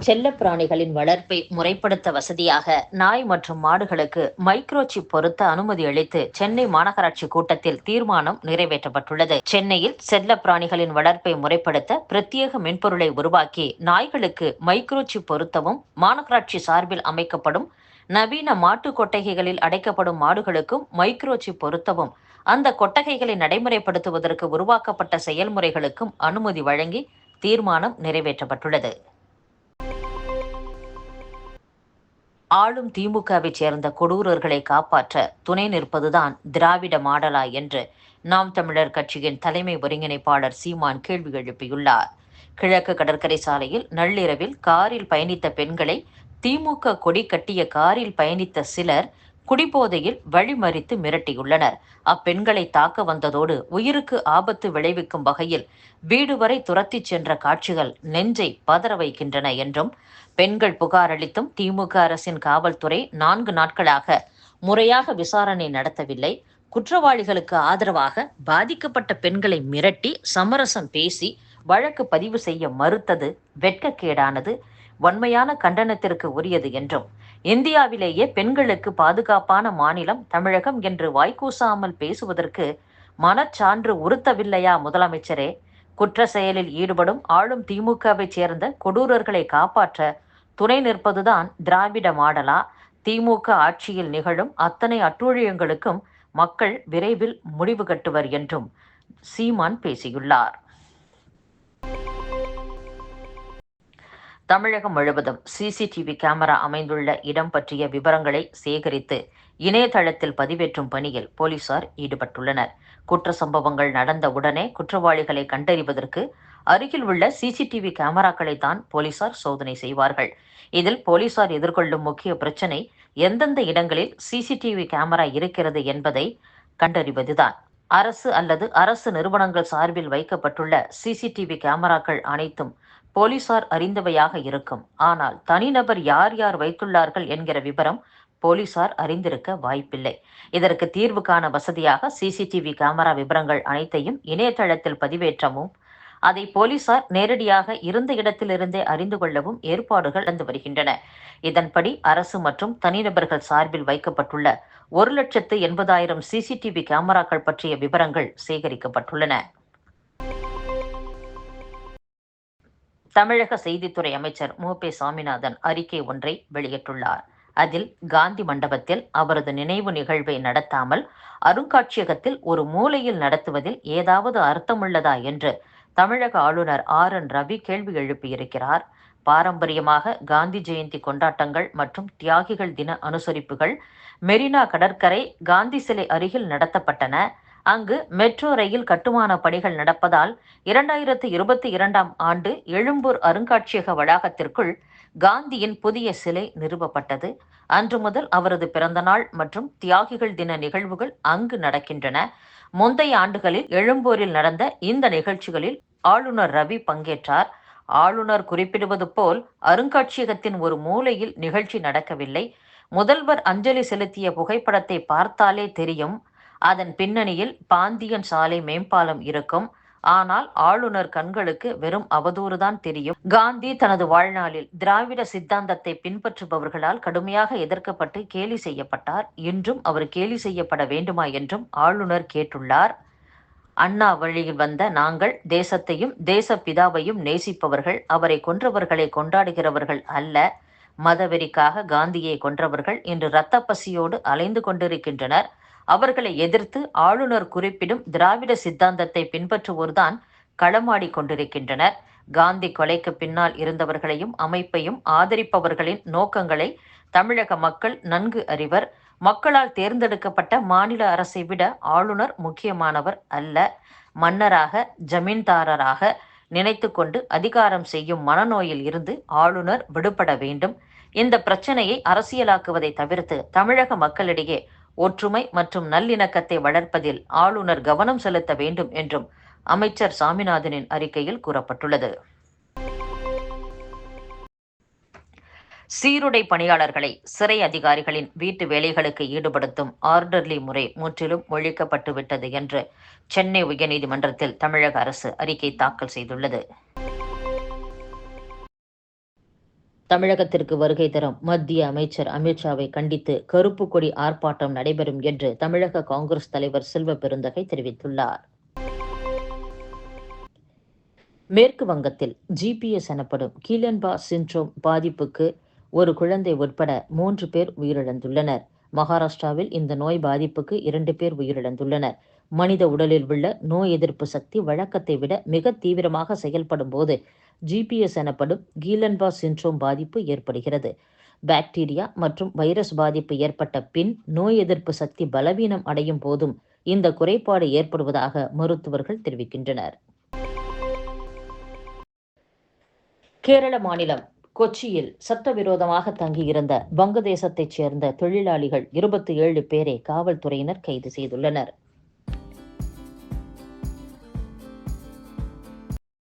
செல்லப்பிராணிகளின் வளர்ப்பை முறைப்படுத்த வசதியாக நாய் மற்றும் மாடுகளுக்கு மைக்ரோசிப் பொருத்த அனுமதி அளித்து சென்னை மாநகராட்சி கூட்டத்தில் தீர்மானம் நிறைவேற்றப்பட்டுள்ளது. சென்னையில் செல்லப்பிராணிகளின் வளர்ப்பை முறைப்படுத்த பிரத்யேக மென்பொருளை உருவாக்கி நாய்களுக்கு மைக்ரோசிப் பொருத்தவும், மாநகராட்சி சார்பில் அமைக்கப்படும் நவீன மாட்டு கொட்டகைகளில் அடைக்கப்படும் மாடுகளுக்கும் மைக்ரோசிப் பொருத்தவும், அந்த கொட்டகைகளை நடைமுறைப்படுத்துவதற்கு உருவாக்கப்பட்ட செயல்முறைகளுக்கும் அனுமதி வழங்கி தீர்மானம் நிறைவேற்றப்பட்டுள்ளது. ஆளும் திமுகவைச் சேர்ந்த கொடூரர்களை காப்பாற்ற துணை நிற்பதுதான் திராவிட மாடலா என்று நாம் தமிழர் கட்சியின் தலைமை ஒருங்கிணைப்பாளர் சீமான் கேள்வி எழுப்பியுள்ளார். கிழக்கு கடற்கரை சாலையில் நள்ளிரவில் காரில் பயணித்த பெண்களை திமுக கொடி கட்டிய காரில் பயணித்த சிலர் குடிபோதையில் வழிமறித்து மிரட்டியுள்ளனர். அப்பெண்களை தாக்க வந்ததோடு உயிருக்கு ஆபத்து விளைவிக்கும் வகையில் வீடு வரை துரத்திச் சென்ற காட்சிகள் நெஞ்சை பதற வைக்கின்றன என்றும், பெண்கள் புகார் அளித்தும் திமுக அரசின் காவல்துறை 4 நாட்களாக முறையாக விசாரணை நடத்தவில்லை. குற்றவாளிகளுக்கு ஆதரவாக பாதிக்கப்பட்ட பெண்களை மிரட்டி சமரசம் பேசி வழக்கு பதிவு செய்ய மறுத்தது வெட்கக்கேடானது, வன்மையான கண்டனத்திற்கு உரியது என்றும், இந்தியாவிலேயே பெண்களுக்கு பாதுகாப்பான மாநிலம் தமிழகம் என்று வாய்க்கூசாமல் பேசுவதற்கு மனச்சான்று உறுத்தவில்லையா முதலமைச்சரே? குற்ற செயலில் ஈடுபடும் ஆளும் திமுகவை சேர்ந்த கொடூரர்களை காப்பாற்ற துணை நிற்பதுதான் திராவிட மாடலா? திமுக ஆட்சியில் நிகழும் அத்தனை அட்டூழியங்களுக்கும் மக்கள் விரைவில் முடிவு கட்டுவர் என்றும் சீமான் பேசியுள்ளார். தமிழகம் முழுவதும் சிசிடிவி கேமரா அமைந்துள்ள இடம் பற்றிய விவரங்களை சேகரித்து இணையதளத்தில் பதிவேற்றும் பணியில் போலீசார் ஈடுபட்டுள்ளனர். குற்ற சம்பவங்கள் நடந்த உடனே குற்றவாளிகளை கண்டறிவதற்கு அருகில் உள்ள சிசிடிவி கேமராக்களை தான் போலீசார் சோதனை செய்வார்கள். இதில் போலீசார் எதிர்கொள்ளும் முக்கிய பிரச்சினை எந்தெந்த இடங்களில் சிசிடிவி கேமரா இருக்கிறது என்பதை கண்டறிவதுதான். அரசு அல்லது அரசு நிறுவனங்கள் சார்பில் வைக்கப்பட்டுள்ள சிசிடிவி கேமராக்கள் அனைத்தும் போலீசார் அறிந்தவையாக இருக்கும். ஆனால் தனிநபர் யார் யார் வைத்துள்ளார்கள் என்கிற விவரம் போலீசார் அறிந்திருக்க வாய்ப்பில்லை. இதற்கு தீர்வு காண வசதியாக சிசிடிவி கேமரா விவரங்கள் அனைத்தையும் இணையதளத்தில் பதிவேற்றவும், அதை போலீசார் நேரடியாக இருந்த இடத்திலிருந்தே அறிந்து கொள்ளவும் ஏற்பாடுகள் நடந்து வருகின்றன. இதன்படி அரசு மற்றும் தனிநபர்கள் சார்பில் வைக்கப்பட்டுள்ள 1,80,000 சிசிடிவி கேமராக்கள் பற்றிய விவரங்கள் சேகரிக்கப்பட்டுள்ளன. தமிழக செய்தித்துறை அமைச்சர் மு.பே. சாமிநாதன் அறிக்கை ஒன்றை வெளியிட்டுள்ளார். அதில் காந்தி மண்டபத்தில் அவரது நினைவு நிகழ்வை நடத்தாமல் அருங்காட்சியகத்தில் ஒரு மூலையில் நடத்துவதில் ஏதாவது அர்த்தமுள்ளதா என்று தமிழக ஆளுநர் ஆர்.என். ரவி கேள்வி எழுப்பியிருக்கிறார். பாரம்பரியமாக காந்தி ஜெயந்தி கொண்டாட்டங்கள் மற்றும் தியாகிகள் தின அனுசரிப்புகள் மெரினா கடற்கரை காந்தி சிலை அருகில் நடத்தப்பட்டன. அங்கு மெட்ரோ ரயில் கட்டுமான பணிகள் நடப்பதால் 2022ஆம் ஆண்டு எழும்பூர் அருங்காட்சியக வளாகத்திற்குள் காந்தியின் புதிய சிலை நிறுவப்பட்டது. அன்று முதல் அவரது பிறந்தநாள் மற்றும் தியாகிகள் தின நிகழ்வுகள் அங்கு நடக்கின்றன. முந்தைய ஆண்டுகளில் எழும்பூரில் நடந்த இந்த நிகழ்ச்சிகளில் ஆளுநர் ரவி பங்கேற்றார். ஆளுநர் குறிப்பிடுவது போல் அருங்காட்சியகத்தின் ஒரு மூலையில் நிகழ்ச்சி நடக்கவில்லை. முதல்வர் அஞ்சலி செலுத்திய புகைப்படத்தை பார்த்தாலே தெரியும், அதன் பின்னணியில் பாந்தியன் சாலை மேம்பாலம் இருக்கும். ஆனால் ஆளுநர் கண்களுக்கு வெறும் அவதூறுதான் தெரியும். காந்தி தனது வாழ்நாளில் திராவிட சித்தாந்தத்தை பின்பற்றுபவர்களால் கடுமையாக எதிர்க்கப்பட்டு கேலி செய்யப்பட்டார். இன்றும் அவர் கேலி செய்யப்பட வேண்டுமா என்றும் ஆளுநர் கேட்டுள்ளார். அண்ணா வழியில் வந்த நாங்கள் தேசத்தையும் தேச பிதாவையும் நேசிப்பவர்கள், அவரை கொன்றவர்களை கொண்டாடுகிறவர்கள் அல்ல. மதவெறிக்காக காந்தியை கொன்றவர்கள் இன்று இரத்த பசியோடு அலைந்து கொண்டிருக்கின்றனர். அவர்களை எதிர்த்து ஆளுநர் குறிப்பிடும் திராவிட சித்தாந்தத்தை பின்பற்றுவோர்தான் களமாடி கொண்டிருக்கின்றனர். காந்தி கொலைக்கு பின்னால் இருந்தவர்களையும் அமைப்பையும் ஆதரிப்பவர்களின் நோக்கங்களை தமிழக மக்கள் நன்கு அறிவர். மக்களால் தேர்ந்தெடுக்கப்பட்ட மாநில அரசை விட ஆளுநர் முக்கியமானவர் அல்ல. மன்னராக ஜமீன்தாரராக நினைத்து கொண்டு அதிகாரம் செய்யும் மனநோயில் இருந்து ஆளுநர் விடுபட வேண்டும். இந்த பிரச்சனையை அரசியலாக்குவதை தவிர்த்து தமிழக மக்களிடையே ஒற்றுமை மற்றும் நல்லிணக்கத்தை வளர்ப்பதில் ஆளுநர் கவனம் செலுத்த வேண்டும் என்றும் அமைச்சர் சாமிநாதனின் அறிக்கையில் கூறப்பட்டுள்ளது. சீருடை பணியாளர்களை சிறை அதிகாரிகளின் வீட்டு வேலைகளுக்கு ஈடுபடுத்தும் ஆர்டர்லி முறை முற்றிலும் ஒழிக்கப்பட்டுவிட்டது என்று சென்னை உயர்நீதிமன்றத்தில் தமிழக அரசு அறிக்கை தாக்கல் செய்துள்ளது. தமிழகத்திற்கு வருகை தரும் மத்திய அமைச்சர் அமித்ஷாவை கண்டித்து கருப்பு கொடி ஆர்ப்பாட்டம் நடைபெறும் என்று தமிழக காங்கிரஸ் தலைவர் செல்வ பெருந்தகை தெரிவித்துள்ளார். மேற்கு வங்கத்தில் ஜிபிஎஸ் எனப்படும் கீலன்பா சிண்ட்ரோம் பாதிப்புக்கு ஒரு குழந்தை உட்பட 3 பேர் உயிரிழந்துள்ளனர். மகாராஷ்டிராவில் இந்த நோய் பாதிப்புக்கு 2 பேர் உயிரிழந்துள்ளனர். மனித உடலில் உள்ள நோய் எதிர்ப்பு சக்தி வழக்கத்தை விட மிக தீவிரமாக செயல்படும் போது ஜிபிஎஸ் எனப்படும் கீலன்பா சிண்ட்ரோம் பாதிப்பு ஏற்படுகிறது. பாக்டீரியா மற்றும் வைரஸ் பாதிப்பு ஏற்பட்ட பின் நோய் எதிர்ப்பு சக்தி பலவீனம் அடையும் போதும் இந்த குறைபாடு ஏற்படுவதாக மருத்துவர்கள் தெரிவிக்கின்றனர். கேரள மாநிலம் கொச்சியில் சட்டவிரோதமாக தங்கியிருந்த வங்கதேசத்தைச் சேர்ந்த தொழிலாளிகள் 27 பேரை காவல்துறையினர் கைது செய்துள்ளனர்.